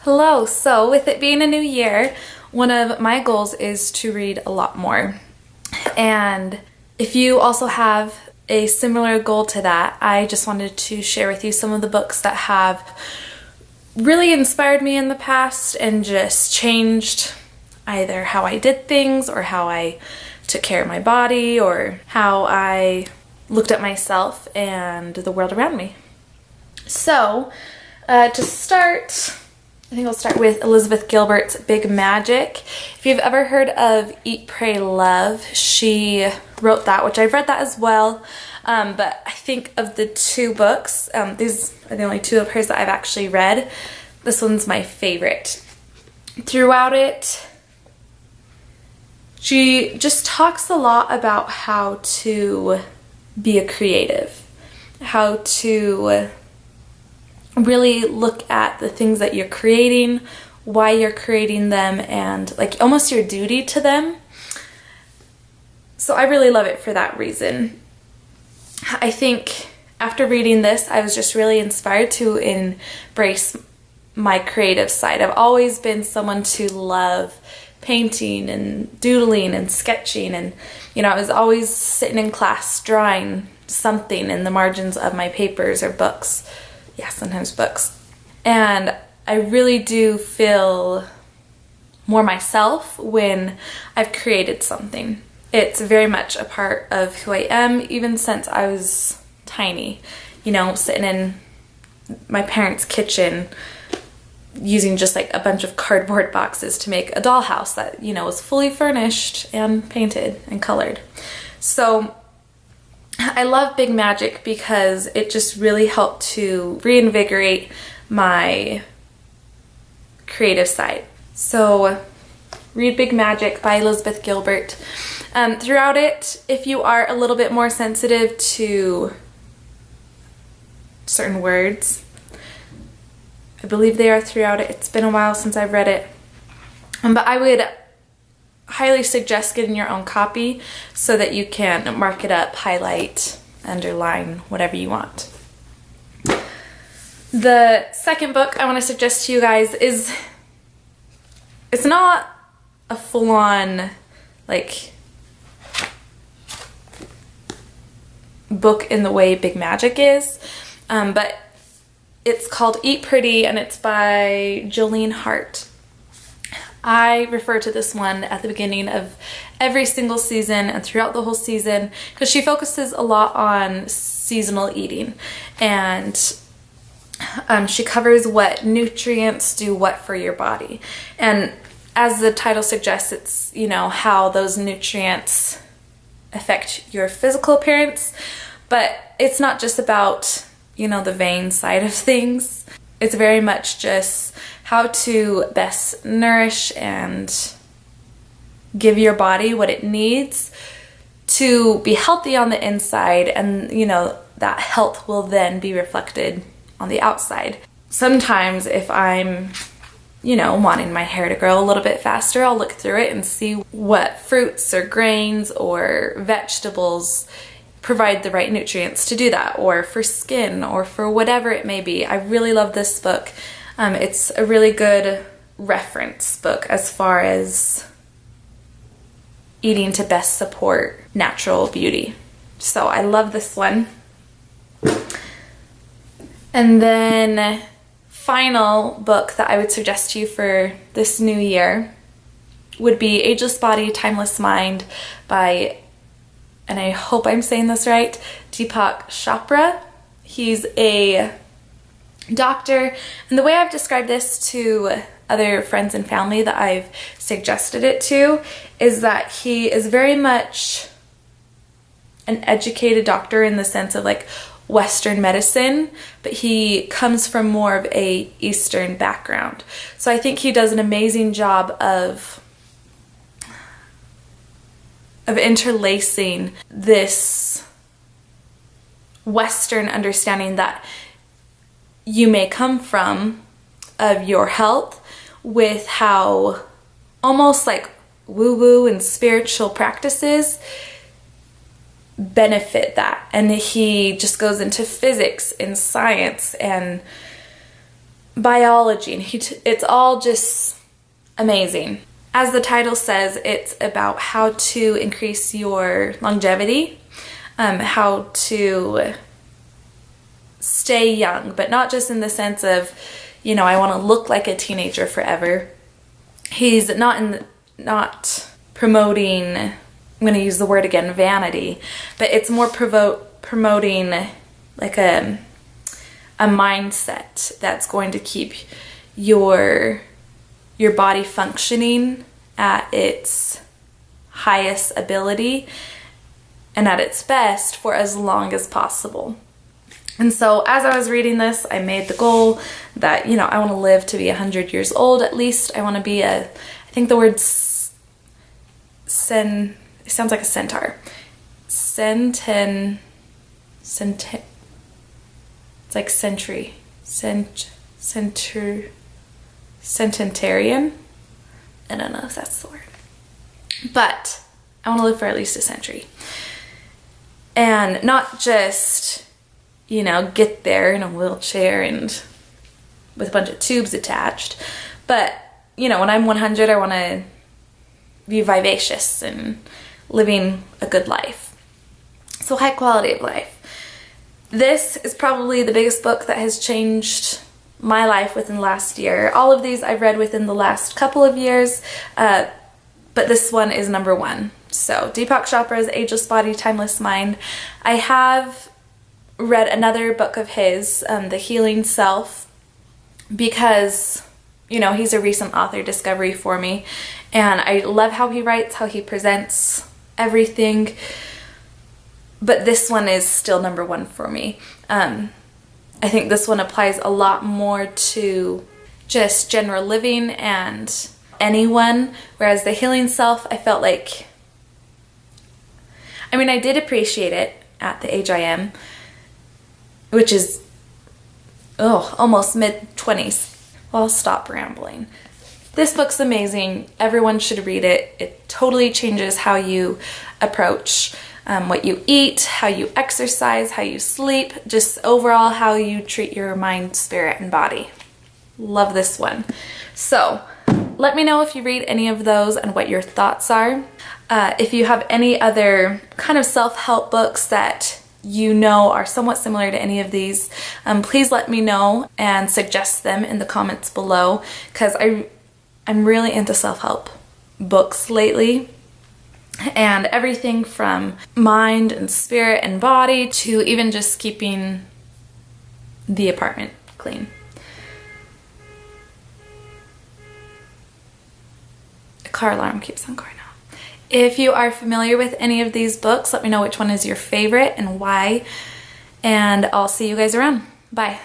Hello. So with it being a new year, one of my goals is to read a lot more. And if you also have a similar goal to that, I just wanted to share with you some of the books that have really inspired me in the past and just changed either how I did things or how I took care of my body or how I looked at myself and the world around me. So to start, I think I'll start with Elizabeth Gilbert's Big Magic. If you've ever heard of Eat, Pray, Love, she wrote that, which I've read that as well. But I think of the two books, these are the only two of hers that I've actually read. This one's my favorite. Throughout it, she just talks a lot about how to be a creative, how to really look at the things that you're creating, why you're creating them, and like almost your duty to them. So I really love it for that reason. I think after reading this, I was just really inspired to embrace my creative side. I've always been someone to love painting and doodling and sketching, and I was always sitting in class drawing something in the margins of my papers or books. Yeah, sometimes books. And I really do feel more myself when I've created something. It's very much a part of who I am, even since I was tiny. Sitting in my parents' kitchen using just like a bunch of cardboard boxes to make a dollhouse that, was fully furnished and painted and colored. So I love Big Magic because it just really helped to reinvigorate my creative side. So read Big Magic by Elizabeth Gilbert. Throughout it, if you are a little bit more sensitive to certain words, I believe they are throughout it. It's been a while since I've read it. But I would highly suggest getting your own copy so that you can mark it up, highlight, underline, whatever you want. The second book I want to suggest to you guys is, it's not a full-on like book in the way Big Magic is, but it's called Eat Pretty and it's by Jolene Hart. I refer to this one at the beginning of every single season and throughout the whole season because she focuses a lot on seasonal eating, and she covers what nutrients do what for your body. And as the title suggests, it's, how those nutrients affect your physical appearance, but it's not just about, the vain side of things. It's very much just how to best nourish and give your body what it needs to be healthy on the inside, and that health will then be reflected on the outside. Sometimes if I'm wanting my hair to grow a little bit faster, I'll look through it and see what fruits or grains or vegetables provide the right nutrients to do that, or for skin, or for whatever it may be. I really love this book. It's a really good reference book as far as eating to best support natural beauty. So I love this one. And then final book that I would suggest to you for this new year would be Ageless Body, Timeless Mind by, and I hope I'm saying this right, Deepak Chopra. He's a doctor, and the way I've described this to other friends and family that I've suggested it to is that he is very much an educated doctor in the sense of like Western medicine, but he comes from more of a Eastern background. So I think he does an amazing job of interlacing this Western understanding that you may come from of your health with how almost like woo-woo and spiritual practices benefit that. And he just goes into physics and science and biology, and it's all just amazing. As the title says, it's about how to increase your longevity, how to stay young, but not just in the sense of, you know, I want to look like a teenager forever. He's not promoting, I'm going to use the word again, vanity, but it's more promoting like a mindset that's going to keep your body functioning at its highest ability and at its best for as long as possible. And so as I was reading this, I made the goal that, you know, I want to live to be 100 years old at least. I want to be I think the word it sounds like a centaur. It's like century. Centenarian? I don't know if that's the word. But I want to live for at least a century. And not just, you know, get there in a wheelchair and with a bunch of tubes attached. But, you know, when I'm 100, I want to be vivacious and living a good life. So high quality of life. This is probably the biggest book that has changed my life within the last year. All of these I've read within the last couple of years, but this one is number one. So Deepak Chopra's Ageless Body, Timeless Mind. I have read another book of his, The Healing Self, because, you know, he's a recent author discovery for me, and I love how he writes, how he presents everything, but this one is still number one for me. I think this one applies a lot more to just general living and anyone, whereas The Healing Self, I felt like, I mean, I did appreciate it at the age I am, which is, almost mid-20s. Well, I'll stop rambling. This book's amazing. Everyone should read it. It totally changes how you approach what you eat, how you exercise, how you sleep, just overall how you treat your mind, spirit, and body. Love this one. So let me know if you read any of those and what your thoughts are. If you have any other kind of self-help books that you know are somewhat similar to any of these, please let me know and suggest them in the comments below, because I'm really into self-help books lately. And everything from mind and spirit and body to even just keeping the apartment clean. A car alarm keeps on going off. If you are familiar with any of these books, let me know which one is your favorite and why. And I'll see you guys around. Bye.